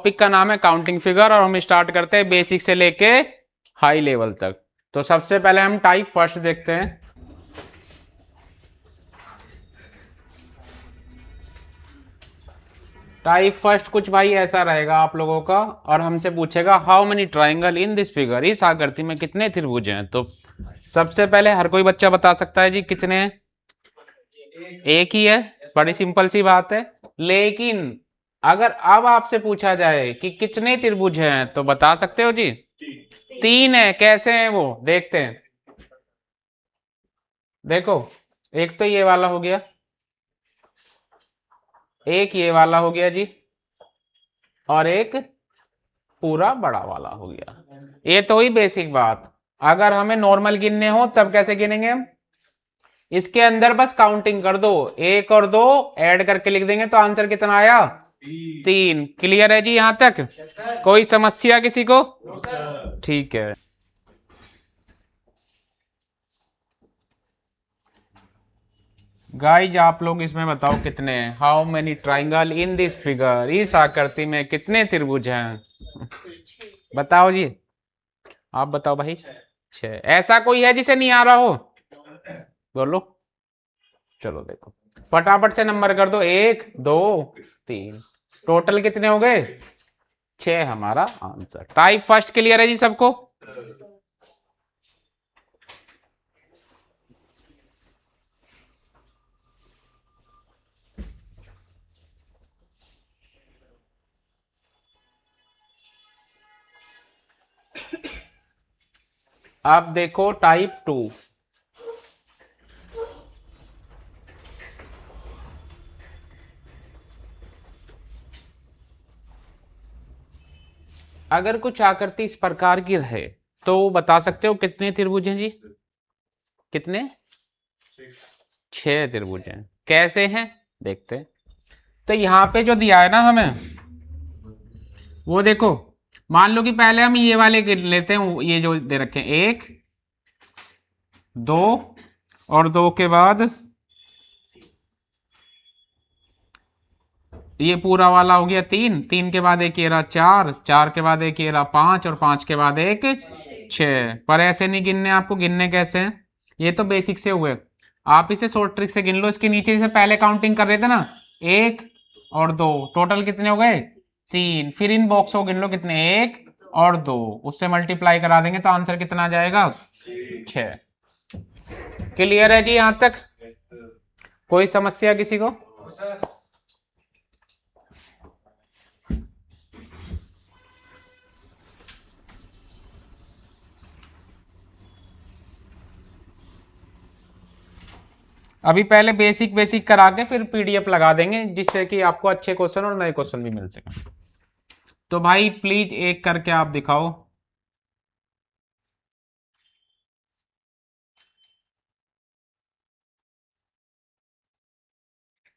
Topic का नाम है काउंटिंग फिगर और हम स्टार्ट करते हैं बेसिक से लेके हाई लेवल तक। तो सबसे पहले हम टाइप फर्स्ट देखते हैं। टाइप फर्स्ट कुछ भाई ऐसा रहेगा आप लोगों का, और हमसे पूछेगा how many triangle in this figure, इस आकृति में कितने त्रिभुज हैं। तो सबसे पहले हर कोई बच्चा बता सकता है जी कितने हैं। एक ही है, बड़ी सिंपल सी बात है। लेकिन अगर अब आपसे पूछा जाए कि कितने त्रिभुज हैं तो बता सकते हो जी। तीन है। कैसे हैं वो देखते हैं। देखो, एक तो ये वाला हो गया, एक ये वाला हो गया जी, और एक पूरा बड़ा वाला हो गया। ये तो ही बेसिक बात। अगर हमें नॉर्मल गिनने हो तब कैसे गिनेंगे हम। इसके अंदर बस काउंटिंग कर दो, एक और दो ऐड करके लिख देंगे तो आंसर कितना आया, तीन। क्लियर है जी यहां तक? कोई समस्या किसी को? ठीक है। गाइज आप लोग इसमें बताओ कितने हैं। How many triangle in this figure, इस आकृति में कितने त्रिभुज हैं। बताओ जी, आप बताओ भाई। छह। ऐसा कोई है जिसे नहीं आ रहा हो? बोलो। चलो देखो फटाफट से नंबर कर दो, एक दो तीन, टोटल कितने हो गए, छह हमारा आंसर। टाइप फर्स्ट क्लियर है जी सबको? अब देखो टाइप टू। अगर कुछ आकृति इस प्रकार की रहे तो बता सकते हो कितने त्रिभुज हैं जी। कितने? छह त्रिभुज हैं। कैसे हैं देखते हैं। तो यहाँ पे जो दिया है ना हमें, वो देखो, मान लो कि पहले हम ये वाले गिन लेते हैं, ये जो दे रखे हैं, एक दो और दो के बाद ये पूरा वाला हो गया तीन, तीन के बाद एक ये रहा चार, चार के बाद एक ये रहा पांच, और पांच के बाद एक छह। पर ऐसे नहीं गिनने, आपको गिनने कैसे हैं, ये तो बेसिक से हुए। आप इसे शॉर्ट ट्रिक से गिन लो। इसके नीचे से पहले काउंटिंग कर रहे थे ना, एक और दो, टोटल कितने हो गए, तीन। फिर इन बॉक्स को गिन लो कितने, एक और दो, उससे मल्टीप्लाई करा देंगे तो आंसर कितना आ जाएगा, छह। क्लियर है जी यहां तक? कोई समस्या किसी को? अभी पहले बेसिक बेसिक करा के फिर पीडीएफ लगा देंगे, जिससे कि आपको अच्छे क्वेश्चन और नए क्वेश्चन भी मिल सके। तो भाई प्लीज एक करके आप दिखाओ।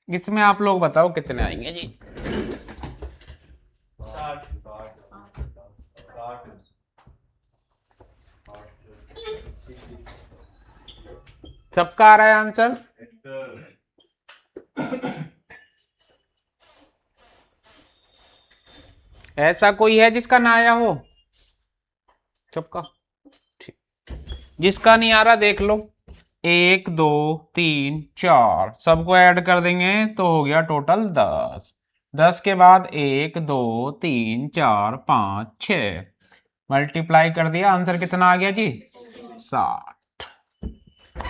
इसमें आप लोग बताओ कितने आएंगे जी। सबका आ रहा है आंसर? ऐसा कोई है जिसका ना आया हो? सबका ठीक। जिसका नहीं आ रहा देख लो, एक दो तीन चार, सबको ऐड कर देंगे तो हो गया टोटल 10। 10 के बाद एक दो तीन चार पाँच छः, मल्टीप्लाई कर दिया, आंसर कितना आ गया जी, 60।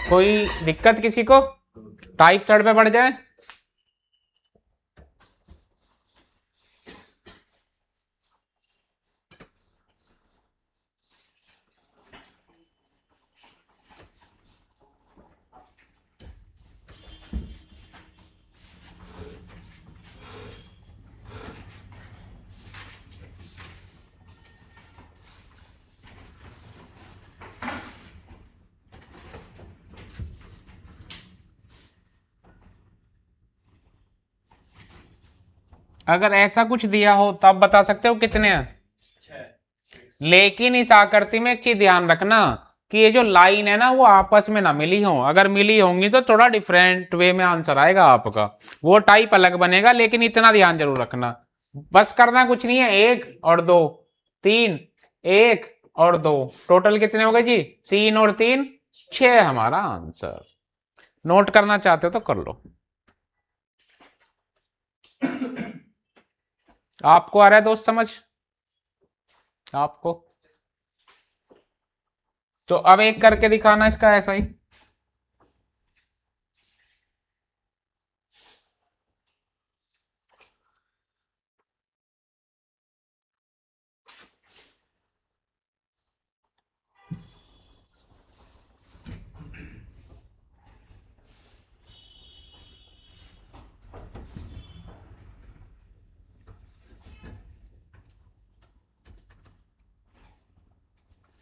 कोई दिक्कत किसी को? टाइप थर्ड पे बढ़ जाए। अगर ऐसा कुछ दिया हो तब बता सकते हो कितने हैं। लेकिन इस आकृति में एक चीज ध्यान रखना कि ये जो लाइन है ना वो आपस में ना मिली हो। अगर मिली होंगी तो थोड़ा डिफरेंट वे में आंसर आएगा आपका, वो टाइप अलग बनेगा। लेकिन इतना ध्यान जरूर रखना बस करना कुछ नहीं है, 1 और 2, 3, 1 और 2, टोटल कितने हो गए जी? 3 और 3 6 हमारा आंसर। नोट करना चाहते हो तो कर लो। आपको आ रहा है दोस्त समझ? आपको तो अब एक करके दिखाना इसका ऐसा ही।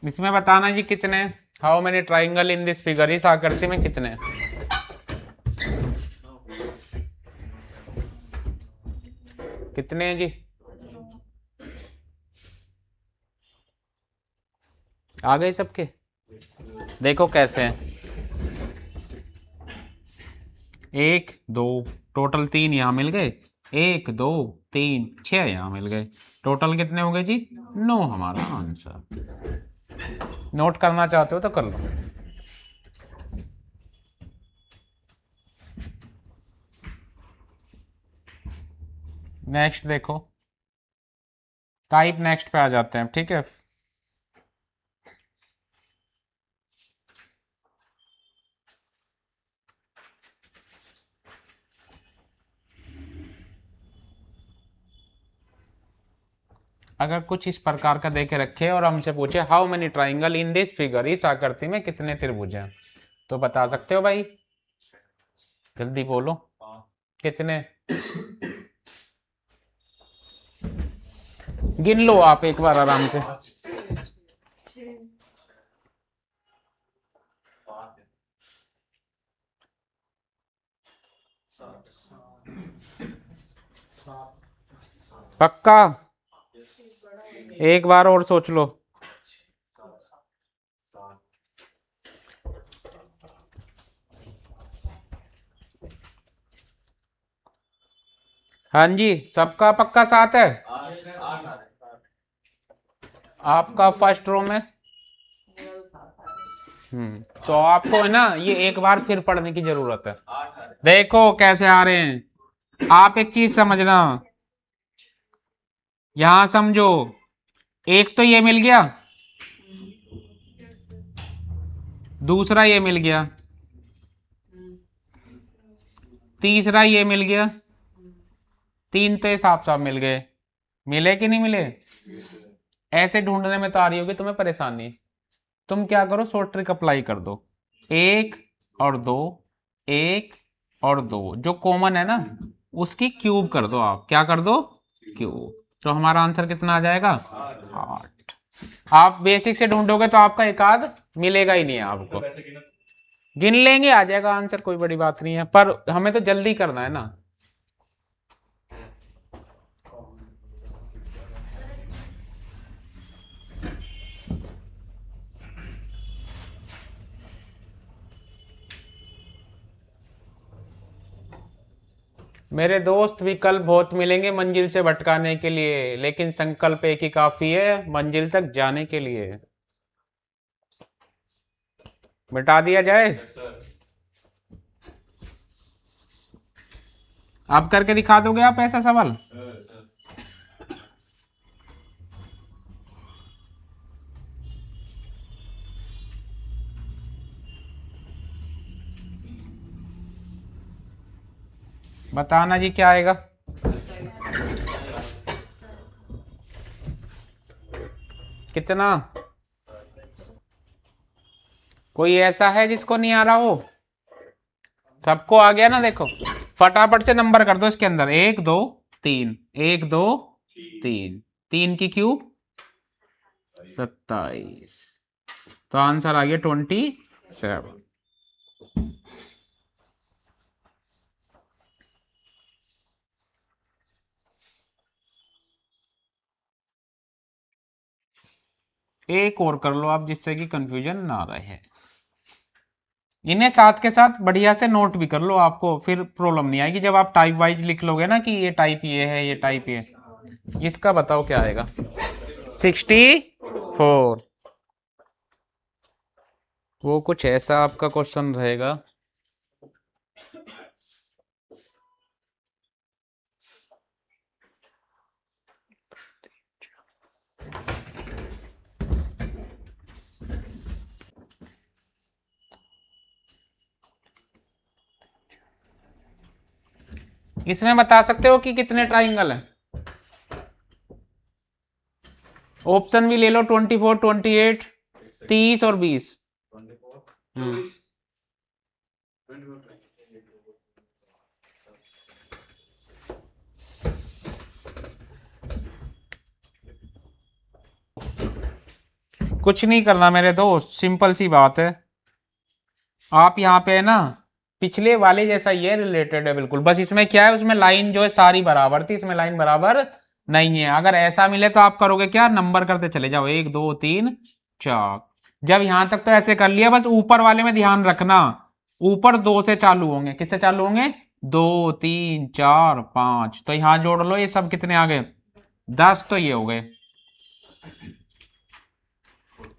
इसमें बताना जी कितने, how many triangle in this figure, इस आकृति में कितने? कितने हैं जी? आ गए सबके? देखो कैसे हैं, 1 2, टोटल 3 यहाँ मिल गए, 1 2 3 6 यहाँ मिल गए, टोटल कितने हो गए जी? 9 हमारा आंसर। नोट करना चाहते हो तो कर लो। नेक्स्ट देखो, टाइप नेक्स्ट पे आ जाते हैं, ठीक है। अगर कुछ इस प्रकार का देके रखे और हमसे पूछे how many triangle in this figure, इस आकृति में कितने त्रिभुज हैं, तो बता सकते हो भाई? जल्दी बोलो कितने। गिन लो आप एक बार आराम से। पक्का? एक बार और सोच लो। हाँ जी, सबका पक्का 7 है। आपका फर्स्ट रो में तो आपको है ना ये एक बार फिर पढ़ने की जरूरत है। देखो कैसे आ रहे हैं। आप एक चीज समझना, यहां समझो, एक तो ये मिल गया, दूसरा ये मिल गया, तीसरा ये मिल गया, 3 तो ये साफ साफ मिल गए। मिले कि नहीं मिले? ऐसे ढूंढने में तो आ रही होगी तुम्हें परेशानी। तुम क्या करो, शॉर्ट ट्रिक अप्लाई कर दो, 1 और 2, 1 और 2 जो कॉमन है ना उसकी क्यूब कर दो। आप क्या कर दो? क्यूब। तो हमारा आंसर कितना आ जाएगा? 8। आप बेसिक से ढूंढोगे तो आपका एक आध मिलेगा ही नहीं है आपको। गिन लेंगे आ जाएगा आंसर, कोई बड़ी बात नहीं है, पर हमें तो जल्दी करना है ना। मेरे दोस्त विकल्प बहुत मिलेंगे मंजिल से भटकाने के लिए, लेकिन संकल्प एक ही काफी है मंजिल तक जाने के लिए। मिटा दिया जाए? आप करके दिखा दोगे आप ऐसा सवाल? बताना जी क्या आएगा। कितना? कोई ऐसा है जिसको नहीं आ रहा हो? सबको आ गया ना? देखो फटाफट से नंबर कर दो इसके अंदर, 1 2 3, 1 2 3, 3 की क्यूब 27, तो आंसर आ गया 27। एक और कर लो आप जिससे कि कंफ्यूजन ना रहे। इन्हें साथ के साथ बढ़िया से नोट भी कर लो, आपको फिर प्रॉब्लम नहीं आएगी जब आप टाइप वाइज लिख लोगे ना कि ये टाइप ये है, ये टाइप ये। इसका बताओ क्या आएगा? 64। वो कुछ ऐसा आपका क्वेश्चन रहेगा। इसमें बता सकते हो कि कितने ट्राइंगल हैं? ऑप्शन भी ले लो, 24, 28, 30 और 20। कुछ नहीं करना मेरे दोस्त, सिंपल सी बात है। आप यहाँ पे है ना, पिछले वाले जैसा ये रिलेटेड है बिल्कुल, बस इसमें क्या है, उसमें लाइन जो है सारी बराबर थी, इसमें लाइन बराबर नहीं है। अगर ऐसा मिले तो आप करोगे क्या, नंबर करते चले जाओ, 1 2 3 4। जब यहां तक तो ऐसे कर लिया, बस ऊपर वाले में ध्यान रखना, ऊपर 2 से चालू होंगे। किससे चालू होंगे? 2 3 4 5। तो यहां जोड़ लो, ये सब कितने आ गए? 10। तो ये हो गए,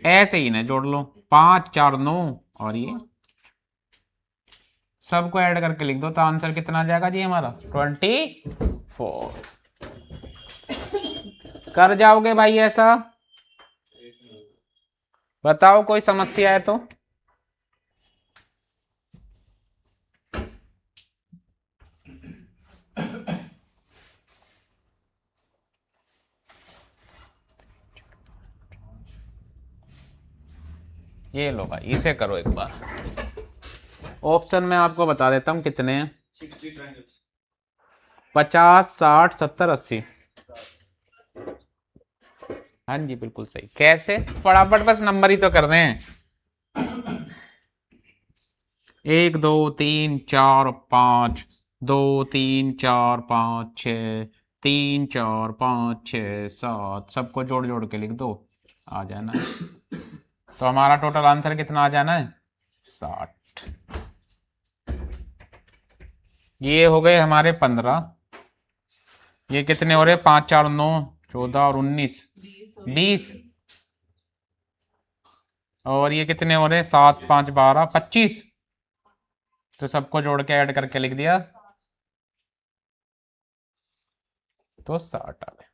ऐसे ही ना जोड़ लो, 5 4 9, और ये सबको ऐड करके लिख दो, तो आंसर कितना आ जाएगा जी हमारा? 24। कर जाओगे भाई ऐसा? बताओ कोई समस्या है तो। ये लो भाई, इसे करो एक बार। ऑप्शन में आपको बता देता हूँ कितने हैं। 50 60 70 80। हाँ जी बिल्कुल सही। कैसे? फटाफट बस नंबर ही तो कर रहे हैं। 1 2 3 4 5, 2 3 4 5 6, 3 4 5 6 7, सबको जोड़ जोड़ के लिख दो, आ जाना। तो हमारा टोटल आंसर कितना आ जाना है? 60। ये हो गए हमारे 15। ये कितने हो रहे? 5 4 9 14 और 19 20। और ये कितने हो रहे? 7 5 12 25। तो सबको जोड़ के ऐड करके लिख दिया, तो 60 आ गए।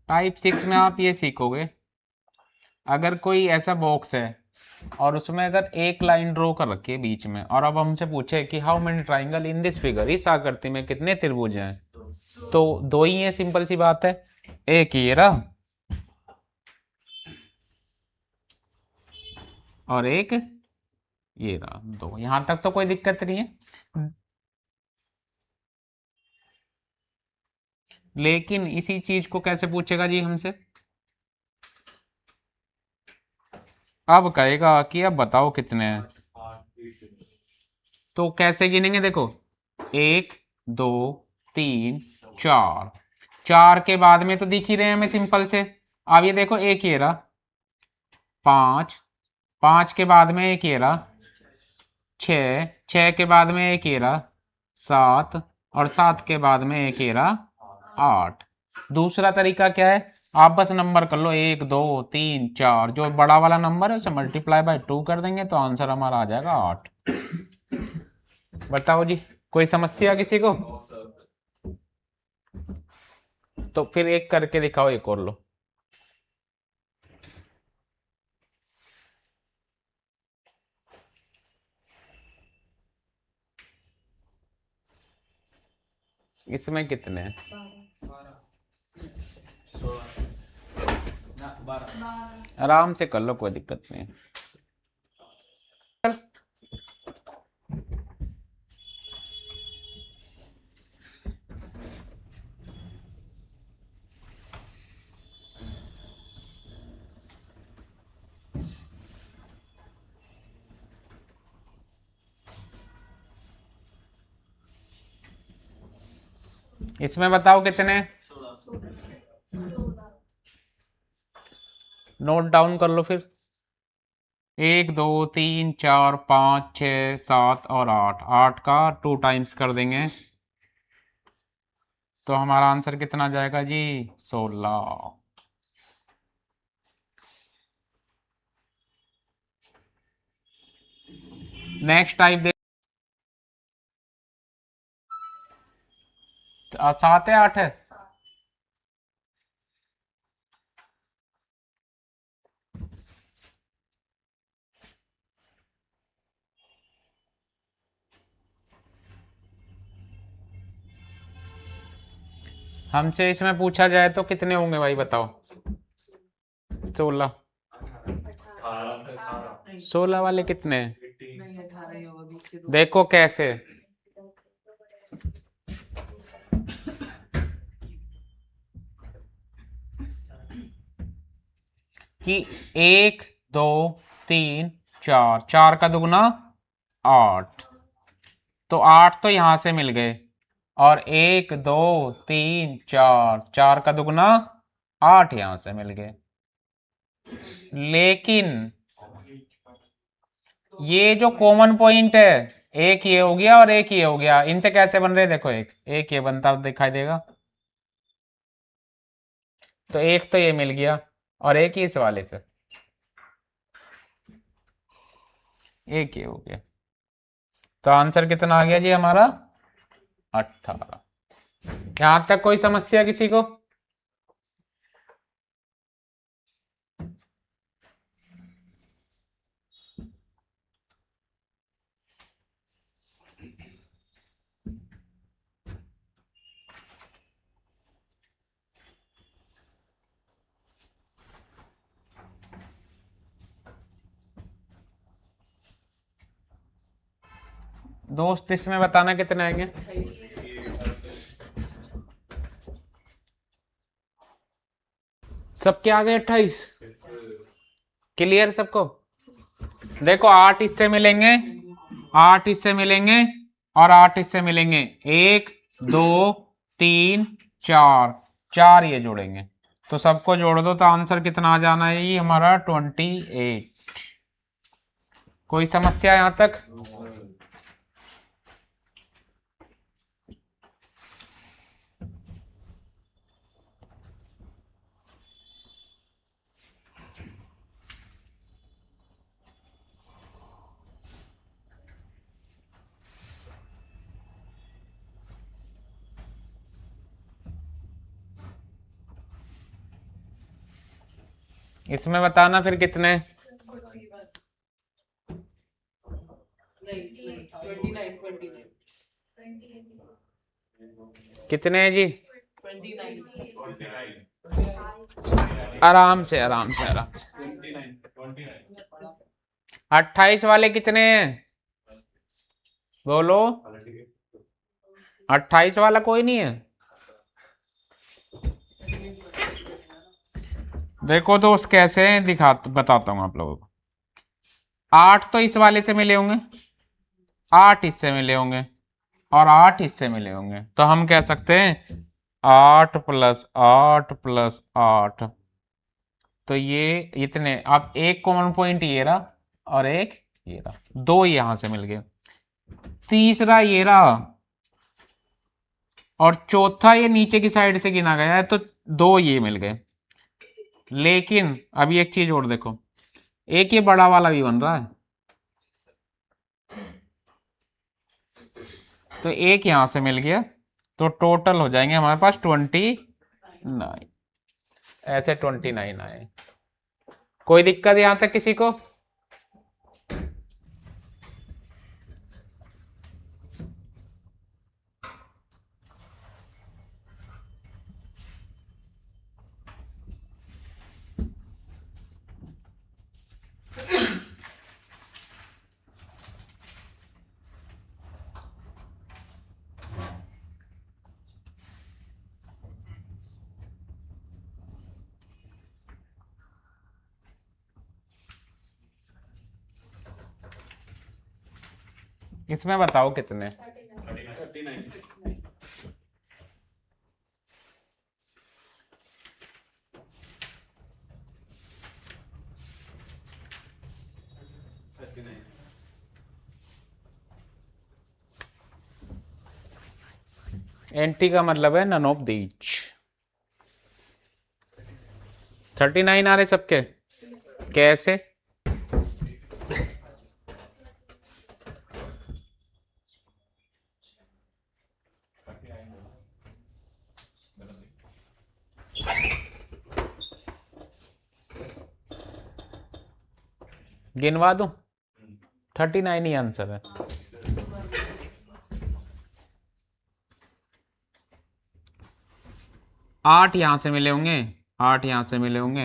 टाइप 6 में आप ये सीखोगे, अगर कोई ऐसा बॉक्स है और उसमें अगर एक लाइन ड्रॉ कर रखी है बीच में, और अब हमसे पूछे कि how many triangle in this figure, इस आकृति में कितने त्रिभुज हैं, तो 2 ही है, सिंपल सी बात है। एक ये रहा और एक ये रहा, 2। यहां तक तो कोई दिक्कत नहीं है। लेकिन इसी चीज को कैसे पूछेगा जी हमसे? अब कहेगा कि अब बताओ कितने हैं। तो कैसे गिनेंगे? देखो, 1 2 3 4। 4 के बाद में तो दिख ही रहे हैं हमें सिंपल से। अब ये देखो, एक ये रहा 5, 5 के बाद में एक ये रहा 6, 6 के बाद में एक ये रहा 7, और 7 के बाद में एक ये रहा 8। दूसरा तरीका क्या है? आप बस नंबर कर लो, 1 2 3 4, जो बड़ा वाला नंबर है उसे मल्टीप्लाई बाय 2 कर देंगे, तो आंसर हमारा आ जाएगा 8। बताओ जी, कोई समस्या किसी को? तो फिर एक करके दिखाओ, एक और लो। इसमें कितने हैं? 12। आराम से कर लो, कोई दिक्कत नहीं। इसमें बताओ कितने? नोट डाउन कर लो फिर। 1 2 3 4 5 6 7 और 8। 8 का 2 टाइम्स कर देंगे, तो हमारा आंसर कितना जाएगा जी? 16। नेक्स्ट टाइप दे। 7 है 8 है? हमसे इसमें पूछा जाए तो कितने होंगे भाई बताओ? 16। 16 वाले कितने हैं? देखो कैसे। कि 1 2 3 4, 4 का दुगना 8, तो 8 तो यहां से मिल गए, और 1 2 3 4, 4 का दुगना 8 यहां से मिल गए। लेकिन ये जो कॉमन पॉइंट है, एक ये हो गया और एक ये हो गया, इनसे कैसे बन रहे? देखो एक ये बनता दिखाई देगा, तो एक तो ये मिल गया और एक ही इस वाले से एक ये हो गया। तो आंसर कितना आ गया जी हमारा? 18। यहां तक कोई समस्या किसी को? दोस्त इसमें बताना कितने आएंगे? सबके आगे 28। क्लियर सबको? देखो 8 इससे मिलेंगे, 8 इससे मिलेंगे, और 8 इससे मिलेंगे। 1 2 3 4, 4 ये जोड़ेंगे, तो सबको जोड़ दो तो आंसर कितना आ जाना है ये हमारा? 28। कोई समस्या यहां तक? इसमें बताना फिर कितने? कितने हैं जी? आराम से आराम से आराम से। 28 वाले कितने हैं? बोलो। 28 वाला कोई नहीं है? देखो दोस्त कैसे दिखा बताता हूं आप लोगों को। 8 तो इस वाले से मिले होंगे, 8 इससे मिले होंगे, और 8 इससे मिले होंगे, तो हम कह सकते हैं 8 + 8 + 8। तो ये इतने, अब एक कॉमन पॉइंट ये रहा और एक ये रहा, दो यहां से मिल गए, तीसरा ये रहा, और चौथा ये नीचे की साइड से गिना गया है, तो दो ये मिल गए। लेकिन अभी एक चीज और देखो, एक ये बड़ा वाला भी बन रहा है, तो एक यहां से मिल गया, तो टोटल हो जाएंगे हमारे पास 29। ऐसे 29 आए। कोई दिक्कत यहां तक किसी को? इसमें बताओ कितने? 39। एंटी का मतलब है नन ऑफ दीज। 39 आ रहे सबके, कैसे? गिनवा दूं? 39 ही आंसर है। 8 यहां से मिले होंगे, 8 यहां से मिले होंगे,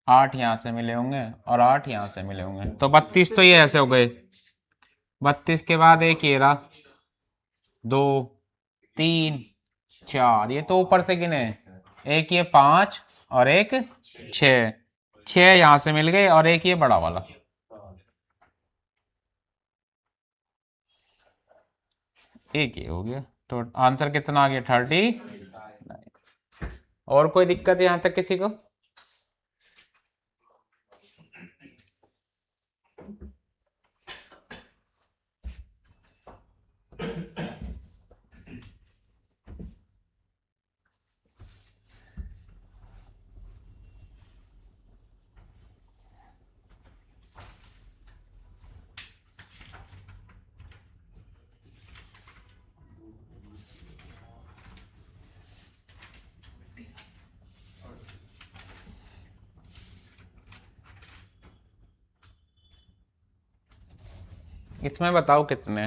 8 यहां से मिले होंगे और 8 यहां से मिले होंगे, तो 32 तो ये ऐसे हो गए। 32 के बाद एक ये रहा, 2 3 4, ये तो ऊपर से गिने, एक ये 5 और एक 6, 6 यहां से मिल गए और एक ये बड़ा वाला। एक ये हो गया, तो आंसर कितना आ गया? 30। और कोई दिक्कत है यहां तक किसी को? इसमें बताओ कितने?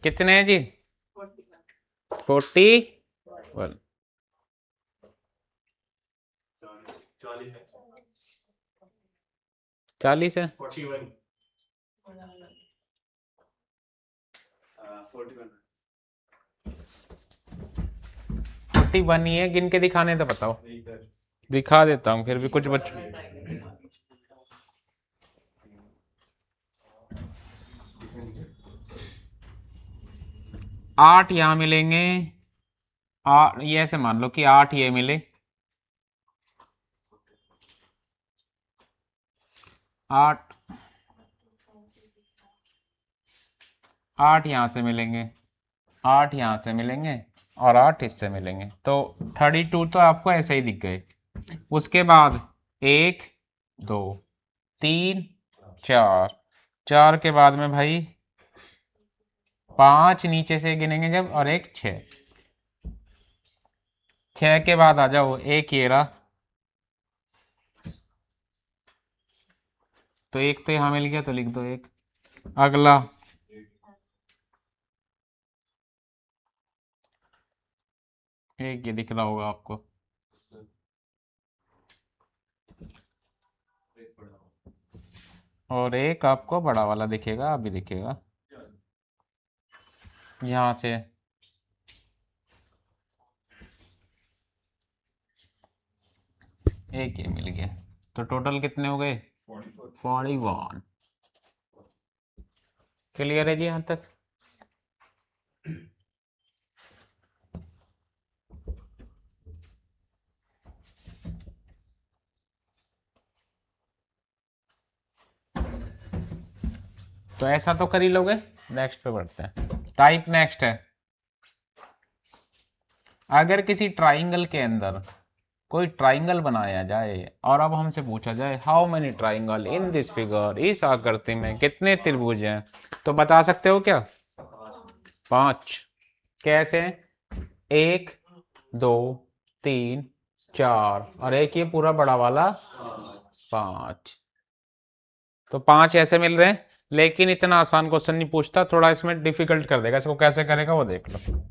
कितने हैं जी? 41। 40 है। 41 ही है, गिन के दिखाने तो बताओ। दिखा देता हूँ फिर भी कुछ बच्चों। 8 यहाँ मिलेंगे, ये ऐसे मान लो कि 8 ये मिले, 8 8 यहाँ से मिलेंगे, 8 यहाँ से मिलेंगे और 8 इससे मिलेंगे, तो 32 तो आपको ऐसे ही दिख गए। उसके बाद 1 2 3 4, 4 के बाद में भाई 5 नीचे से गिनेंगे जब, और एक 6, 6 के बाद आ जाओ एक ये रहा, तो एक तो यहाँ मिल गया, तो लिख दो एक। अगला एक ये दिख रहा होगा आपको, और एक आपको बड़ा वाला दिखेगा, अभी दिखेगा यहाँ से। एक ये मिल गया, तो टोटल कितने हो गए? 41। क्लियर है जी यहाँ तक? तो ऐसा तो कर ही लोगे। नेक्स्ट पे बढ़ते हैं। टाइप नेक्स्ट है, अगर किसी ट्राइंगल के अंदर कोई ट्राइंगल बनाया जाए और अब हमसे पूछा जाए how many triangle in this figure, इस आकृति में कितने त्रिभुज हैं, तो बता सकते हो क्या? 5। कैसे? 1 2 3 4 और एक ये पूरा बड़ा वाला 5, तो 5 ऐसे मिल रहे हैं। लेकिन इतना आसान क्वेश्चन नहीं पूछता, थोड़ा इसमें डिफिकल्ट कर देगा। इसको कैसे करेगा वो देख लो।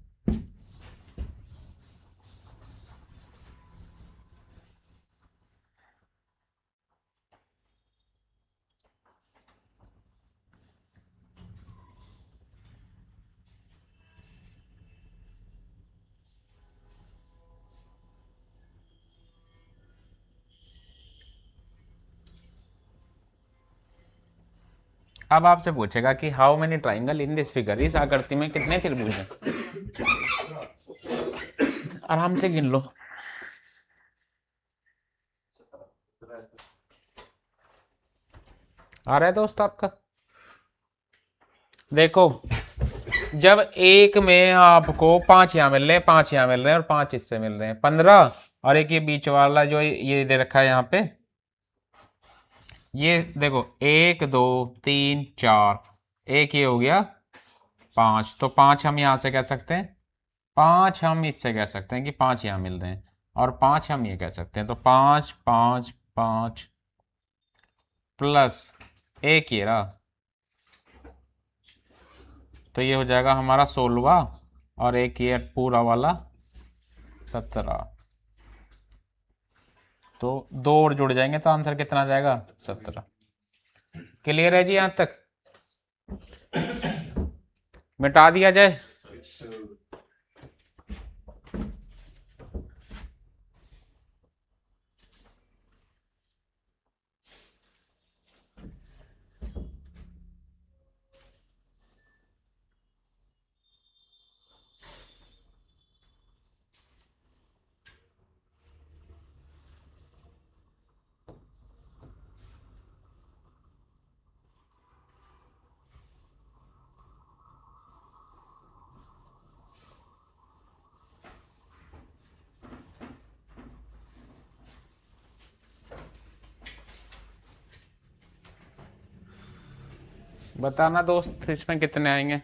अब आपसे पूछेगा कि how many triangle in this figure, इस आकृति में कितने त्रिभुज हैं। आराम से गिन लो। आ रहा है दोस्त आपका? देखो, जब एक में आपको 5 यहाँ मिल रहे हैं, 5 यहाँ मिल रहे हैं और 5 इससे मिल रहे हैं, 15, और एक ये बीच वाला जो ये दे रखा है यहाँ पे, ये देखो 1 2 3 4, एक ये हो गया 5, तो 5 हम यहाँ से कह सकते हैं, 5 हम इससे कह सकते हैं कि 5 यहाँ मिल रहे हैं, और 5 हम ये कह सकते हैं, तो 5 5 5 प्लस एक ये रहा, तो ये हो जाएगा हमारा 16, और एक ये पूरा वाला 17, तो 2 और जुड़ जाएंगे तो आंसर कितना आ जाएगा? 17। क्लियर है जी यहां तक? मिटा दिया जाए? बताना दोस्त इसमें कितने आएंगे?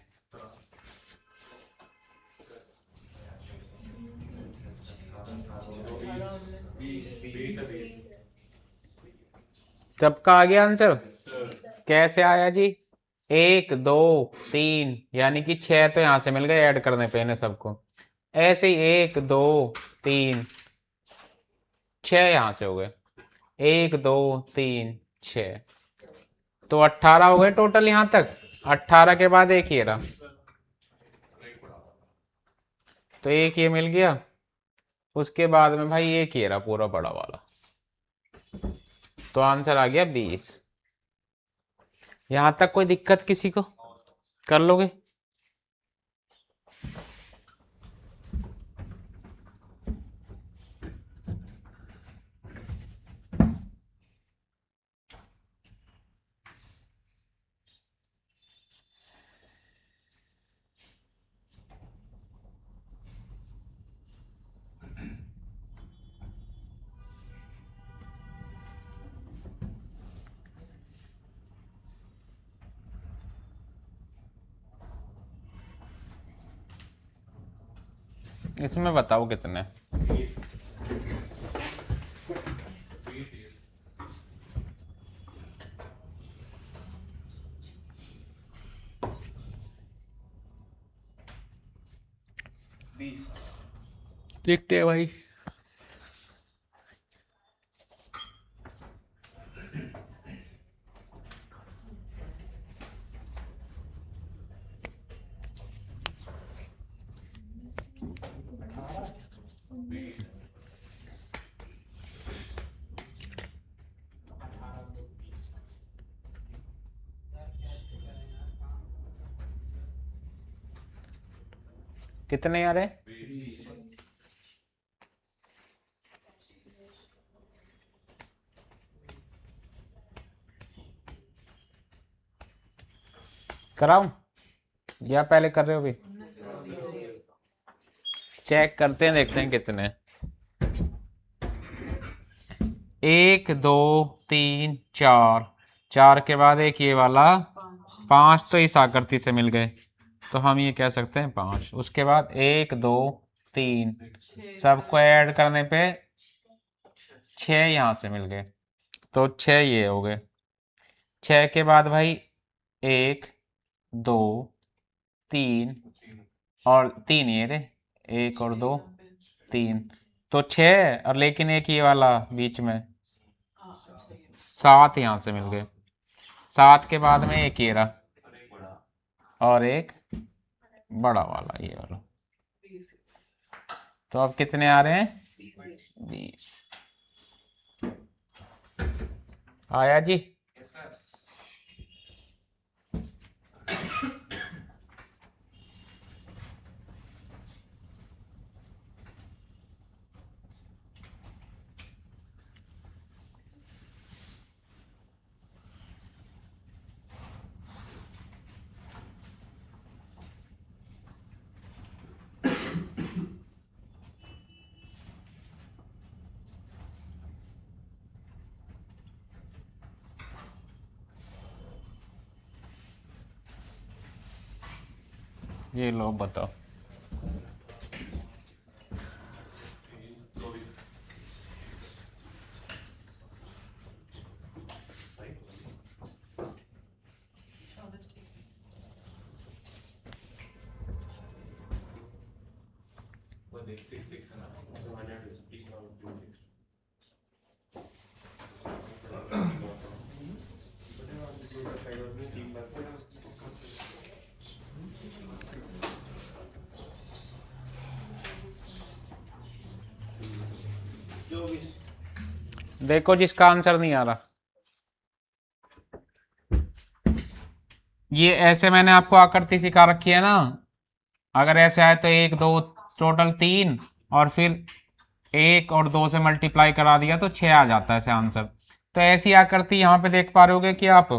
सबका आ गया आंसर? कैसे आया जी? 1 2 3, यानी कि 6 तो यहां से मिल गए ऐड करने पे इन्हें सबको, ऐसे ही 1 2 3 6 यहां से हो गए, 1 2 3 6, तो 18 हो गए टोटल यहां तक। 18 के बाद एक ये रहा, तो एक ये मिल गया, उसके बाद में भाई एक ये रहा पूरा बड़ा वाला, तो आंसर आ गया 20। यहां तक कोई दिक्कत किसी को? कर लोगे? इसमें बताओ कितने? देखते हैं भाई। कितने आ रहे? कराऊं या पहले कर रहे हो भी? चेक करते हैं, देखते हैं कितने। 1 2 3 4, 4 के बाद एक ये वाला 5, तो इस आकृति से मिल गए, तो हम ये कह सकते हैं 5। उसके बाद 1 2 3, सबको ऐड करने पे 6 यहाँ से मिल गए, तो 6 ये हो गए। 6 के बाद भाई 1 2 3, और 3 ये रे, 1 और 2 3, तो 6, और लेकिन एक ये वाला बीच में 7 यहाँ से मिल गए। 7 के बाद में एक ये रहा, और एक बड़ा वाला ये वाला, तो अब कितने आ रहे हैं? 20। आया जी? ये लो बताओ। देखो जिसका आंसर नहीं आ रहा, ये ऐसे मैंने आपको आकृति सिखा रखी है ना, अगर ऐसे आए तो 1 2 टोटल 3, और फिर 1 और 2 से मल्टीप्लाई करा दिया तो 6 आ जाता है ऐसे आंसर। तो ऐसी आकृति यहाँ पे देख पा रहे होगे कि आप,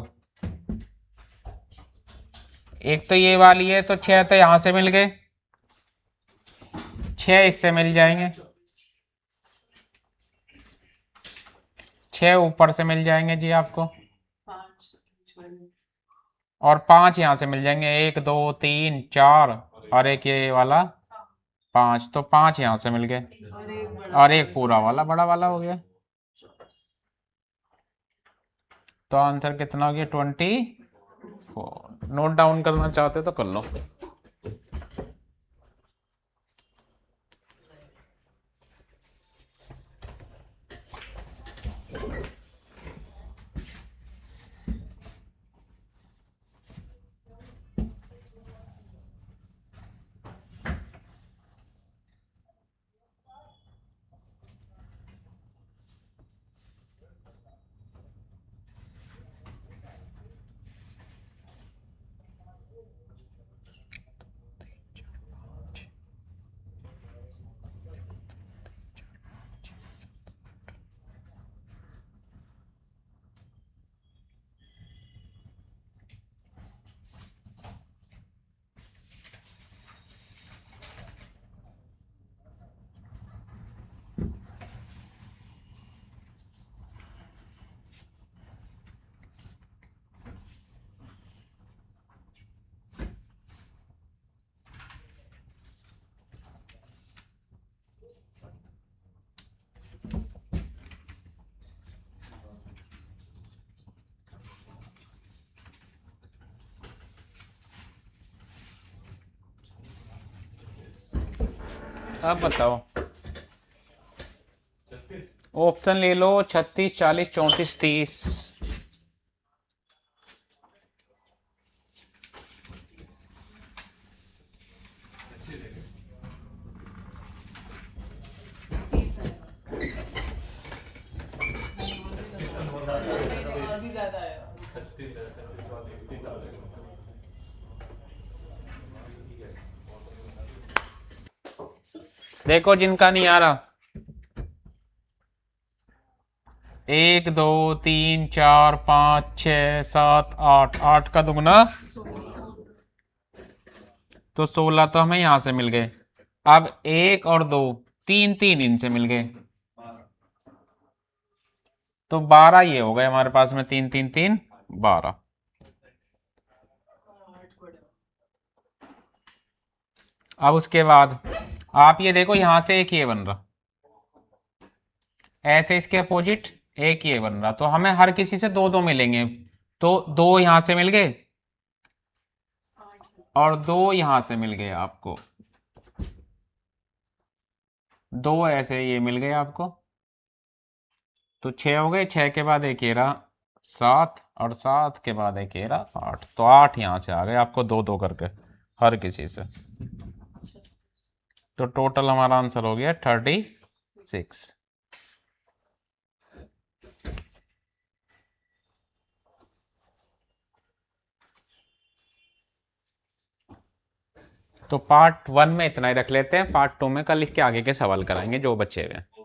एक तो ये वाली है, तो 6 तो यहाँ से मिल गए, 6 इससे मिल जाएंगे, 6 ऊपर से मिल जाएंगे जी आपको, और 5 यहाँ से मिल जाएंगे, 1 2 3 4, और एक ये वाला 5, तो 5 यहाँ से मिल गए, और एक पूरा वाला बड़ा वाला हो गया। तो आंसर कितना हो गया? 24। नोट डाउन करना चाहते तो कर लो। अब बताओ, ऑप्शन ले लो, 36 40 34 30। देखो जिनका नहीं आ रहा, 1 2 3 4 5 6 7 8, 8 का दुगना तो 16, तो हमें यहां से मिल गए। अब 1 और 2, 3 3 इनसे मिल गए, तो 12 ये हो गए हमारे पास में, 3 3 3 12। अब उसके बाद आप ये देखो, यहां से एक ये बन रहा, ऐसे इसके अपोजिट एक ये बन रहा, तो हमें हर किसी से 2 2 मिलेंगे, तो 2 यहां से मिल गए, और 2 यहां से मिल गए आपको, 2 ऐसे ये मिल गए आपको, तो 6 हो गए, 6 के बाद एक ये रहा 7, और 7 के बाद एक ये रहा 8, तो 8 यहां से आ गए आपको 2 2 करके हर किसी से। तो टोटल हमारा आंसर हो गया 36। तो पार्ट 1 में इतना ही रख लेते हैं, पार्ट 2 में कल इसके आगे के सवाल कराएंगे जो बचे हुए हैं।